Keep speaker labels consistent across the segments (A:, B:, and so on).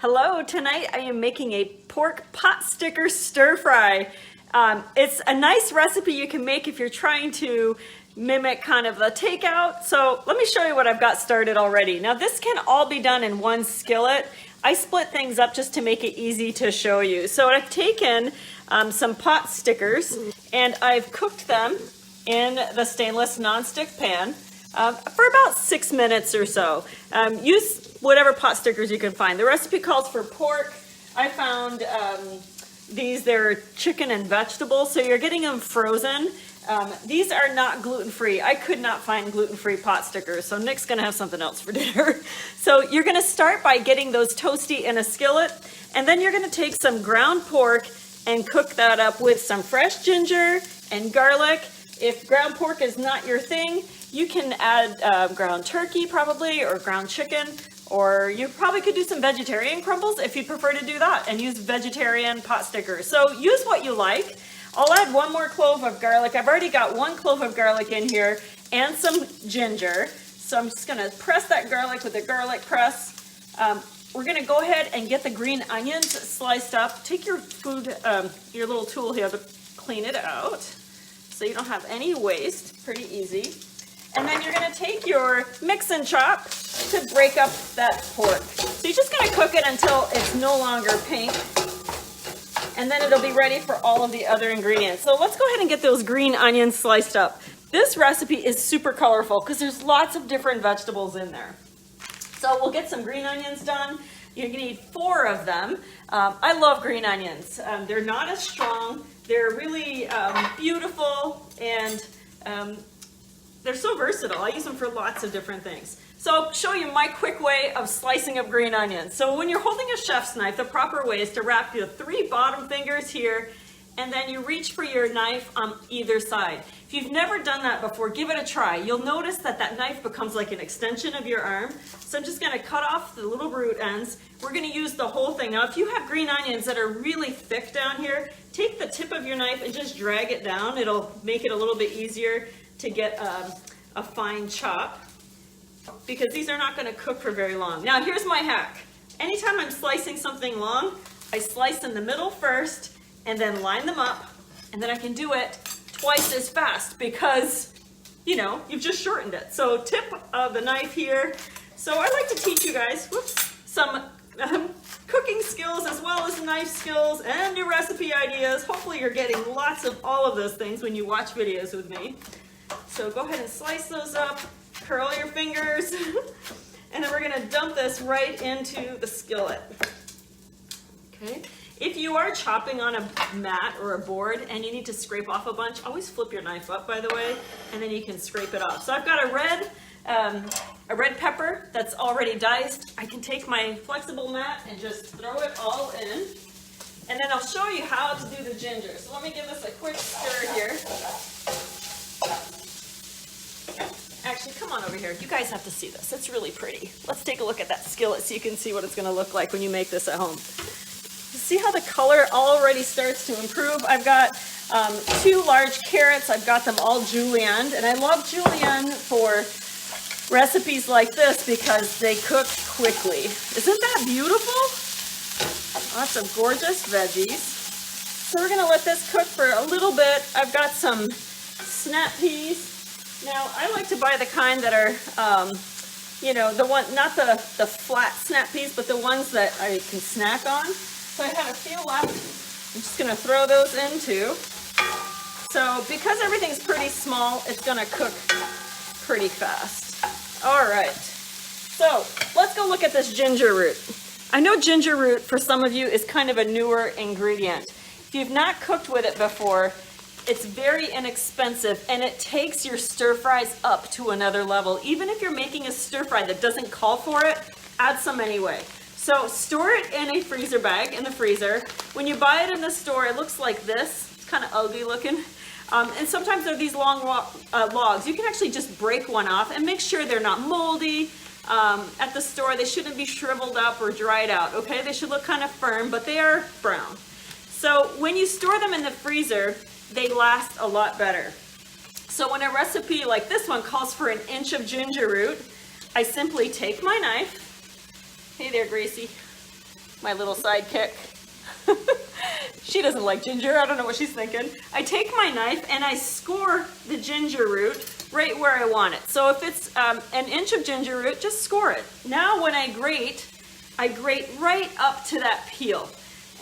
A: Hello, tonight I am making a pork pot sticker stir fry. It's a nice recipe you can make if you're trying to mimic kind of a takeout. So let me show you what I've got started already. Now this can all be done in one skillet. I split things up just to make it easy to show you. So I've taken some pot stickers and I've cooked them in the stainless nonstick pan for about 6 minutes or so. Use whatever pot stickers you can find. The recipe calls for pork. I found they're chicken and vegetables, so you're getting them frozen. These are not gluten-free. I could not find gluten-free pot stickers, so Nick's gonna have something else for dinner. So you're gonna start by getting those toasty in a skillet, and then you're gonna take some ground pork and cook that up with some fresh ginger and garlic. If ground pork is not your thing, you can add ground turkey probably, or ground chicken, or you probably could do some vegetarian crumbles if you prefer to do that and use vegetarian pot stickers. So use what you like. I'll add one more clove of garlic. I've already got 1 clove of garlic in here and some ginger. So I'm just gonna press that garlic with a garlic press. We're gonna go ahead and get the green onions sliced up. Take your your little tool here to clean it out so you don't have any waste, pretty easy. And then you're gonna take your mix and chop to break up that pork. So you're just gonna cook it until it's no longer pink, and then it'll be ready for all of the other ingredients. So let's go ahead and get those green onions sliced up. This recipe is super colorful because there's lots of different vegetables in there. So we'll get some green onions done. You're gonna need 4 of them. I love green onions. They're not as strong. They're really beautiful, and they're so versatile. I use them for lots of different things. So I'll show you my quick way of slicing up green onions. So when you're holding a chef's knife, the proper way is to wrap your 3 bottom fingers here, and then you reach for your knife on either side. If you've never done that before, give it a try. You'll notice that that knife becomes like an extension of your arm. So I'm just gonna cut off the little root ends. We're gonna use the whole thing. Now if you have green onions that are really thick down here, take the tip of your knife and just drag it down. It'll make it a little bit easier to get a fine chop, because these are not going to cook for very long. Now here's my hack. Anytime I'm slicing something long, I slice in the middle first and then line them up, and then I can do it twice as fast because, you know, you've just shortened it. So tip of the knife here. So I like to teach you guys, some cooking skills as well as knife skills and new recipe ideas. Hopefully you're getting lots of all of those things when you watch videos with me. So go ahead and slice those up, curl your fingers, and then we're gonna dump this right into the skillet. Okay. If you are chopping on a mat or a board and you need to scrape off a bunch, always flip your knife up, by the way, and then you can scrape it off. So I've got a red pepper that's already diced. I can take my flexible mat and just throw it all in, and then I'll show you how to do the ginger. So let me give this a quick stir here. Actually, come on over here. You guys have to see this. It's really pretty. Let's take a look at that skillet so you can see what it's going to look like when you make this at home. See how the color already starts to improve? I've got 2 large carrots. I've got them all julienned, and I love julienne for recipes like this because they cook quickly. Isn't that beautiful? Lots of gorgeous veggies. So we're going to let this cook for a little bit. I've got some snap peas. Now, I like to buy the kind that are, you know, not the flat snap peas, but the ones that I can snack on. So I have a few left. I'm just going to throw those in too. So because everything's pretty small, it's going to cook pretty fast. All right. So let's go look at this ginger root. I know ginger root for some of you is kind of a newer ingredient. If you've not cooked with it before, it's very inexpensive, and it takes your stir fries up to another level. Even if you're making a stir fry that doesn't call for it, add some anyway. So store it in a freezer bag in the freezer. When you buy it in the store, it looks like this. It's kind of ugly looking. And sometimes they're these long logs. You can actually just break one off and make sure they're not moldy. At the store, they shouldn't be shriveled up or dried out, okay? They should look kind of firm, but they are brown. So when you store them in the freezer, they last a lot better. So when a recipe like this one calls for 1 inch of ginger root, I simply take my knife. Hey there, Gracie. my little sidekick. She doesn't like ginger. I don't know what she's thinking. I take my knife and I score the ginger root right where I want it. So if it's an inch of ginger root, just score it. Now when I grate right up to that peel.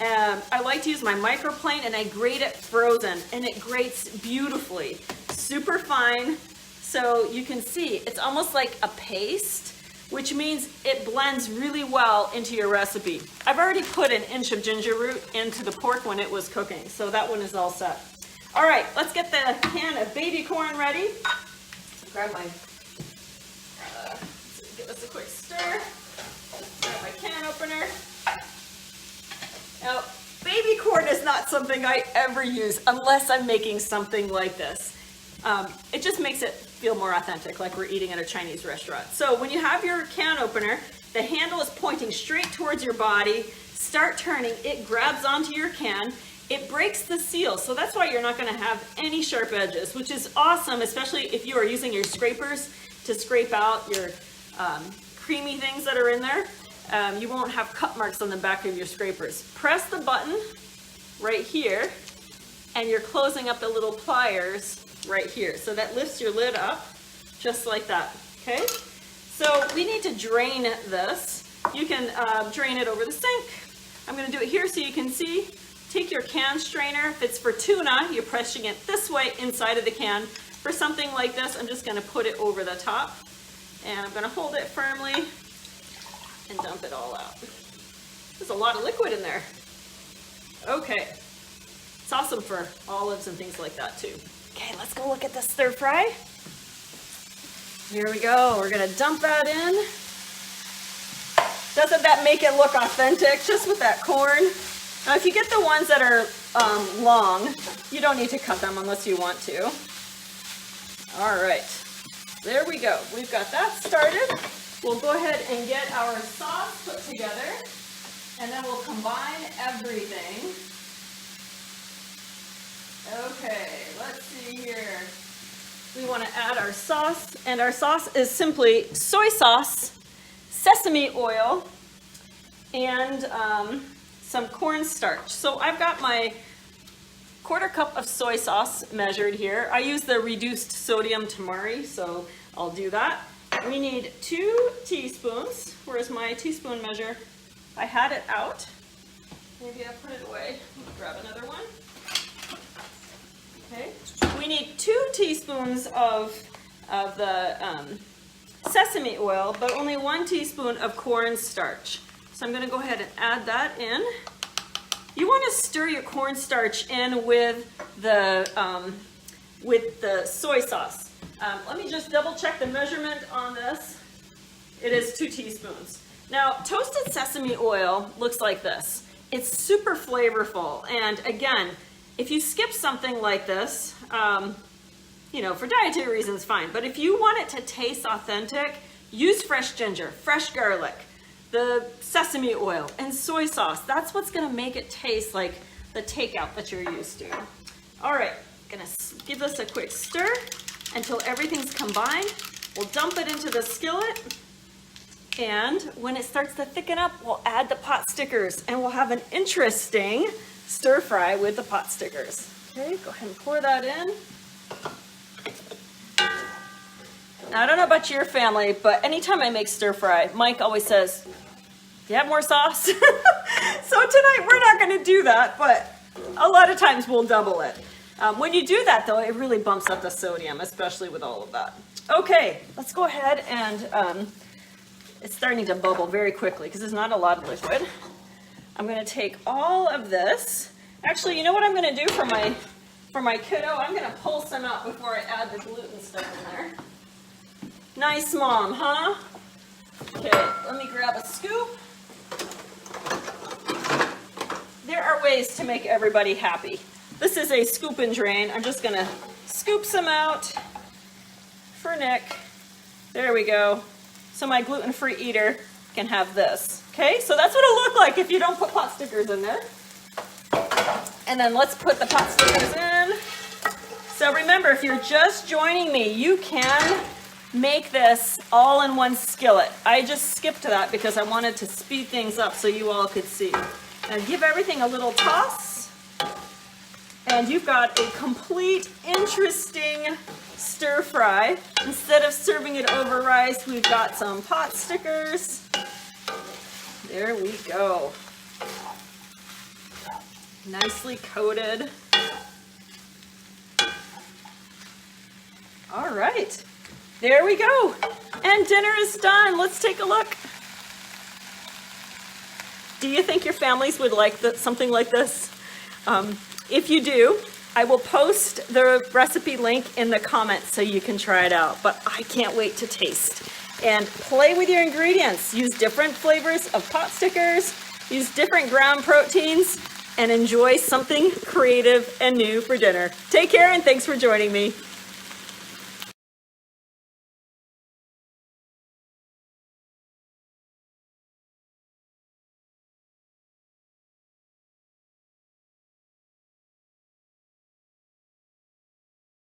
A: I like to use my microplane and I grate it frozen, and it grates beautifully. Super fine, so you can see it's almost like a paste, which means it blends really well into your recipe. I've already put an inch of ginger root into the pork when it was cooking, so that one is all set. All right, let's get the can of baby corn ready. Grab my, give us a quick stir. Grab my can opener. Now, baby corn is not something I ever use unless I'm making something like this. It just makes it feel more authentic, like we're eating at a Chinese restaurant. So when you have your can opener, the handle is pointing straight towards your body. Start turning, it grabs onto your can. It breaks the seal, so that's why you're not going to have any sharp edges, which is awesome, especially if you are using your scrapers to scrape out your creamy things that are in there. You won't have cut marks on the back of your scrapers. Press the button right here, and you're closing up the little pliers right here. So that lifts your lid up, just like that, okay? So we need to drain this. You can drain it over the sink. I'm gonna do it here so you can see. Take your can strainer. If it's for tuna, you're pressing it this way inside of the can. For something like this, I'm just gonna put it over the top, and I'm gonna hold it firmly and dump it all out. There's a lot of liquid in there. Okay, it's awesome for olives and things like that too. Okay, let's go look at the stir fry. Here we go, we're gonna dump that in. Doesn't that make it look authentic, just with that corn? Now if you get the ones that are long, you don't need to cut them unless you want to. All right, there we go. We've got that started. We'll go ahead and get our sauce put together, and then we'll combine everything. Okay, let's see here. We want to add our sauce, and our sauce is simply soy sauce, sesame oil, and some cornstarch. So I've got my 1/4 cup of soy sauce measured here. I use the reduced sodium tamari, so I'll do that. We need 2 teaspoons. Where's my teaspoon measure? I had it out. Maybe I put it away. Let me grab another one. Okay. We need 2 teaspoons of the sesame oil, but only 1 teaspoon of cornstarch. So I'm going to go ahead and add that in. You want to stir your cornstarch in with the soy sauce. Let me just double check the measurement on this. It is 2 teaspoons. Now, toasted sesame oil looks like this. It's super flavorful, and again, if you skip something like this, you know, for dietary reasons, fine. But if you want it to taste authentic, use fresh ginger, fresh garlic, the sesame oil, and soy sauce. That's what's gonna make it taste like the takeout that you're used to. All right, gonna give this a quick stir until everything's combined. We'll dump it into the skillet, and when it starts to thicken up, we'll add the pot stickers, and we'll have an interesting stir fry with the pot stickers. Okay, go ahead and pour that in. Now, I don't know about your family, but anytime I make stir fry, Mike always says, "Do you have more sauce?" So tonight we're not going to do that, but a lot of times we'll double it. When you do that, though, it really bumps up the sodium, especially with all of that. Okay, let's go ahead and it's starting to bubble very quickly because there's not a lot of liquid. I'm going to take all of this. Actually, you know what I'm going to do for my kiddo? I'm going to pull some out before I add the gluten stuff in there. Nice, Mom, huh? Okay, let me grab a scoop. There are ways to make everybody happy. This is a scoop and drain. I'm just gonna scoop some out for Nick. There we go. So my gluten-free eater can have this. Okay, so that's what it'll look like if you don't put pot stickers in there. And then let's put the pot stickers in. So remember, if you're just joining me, you can make this all in one skillet. I just skipped that because I wanted to speed things up so you all could see. Now give everything a little toss, and you've got a complete, interesting stir fry. Instead of serving it over rice, we've got some pot stickers. There we go. Nicely coated. All right, there we go. And dinner is done. Let's take a look. Do you think your families would like something like this? If you do, I will post the recipe link in the comments so you can try it out. But I can't wait to taste. And play with your ingredients. Use different flavors of pot stickers. Use different ground proteins. And enjoy something creative and new for dinner. Take care and thanks for joining me.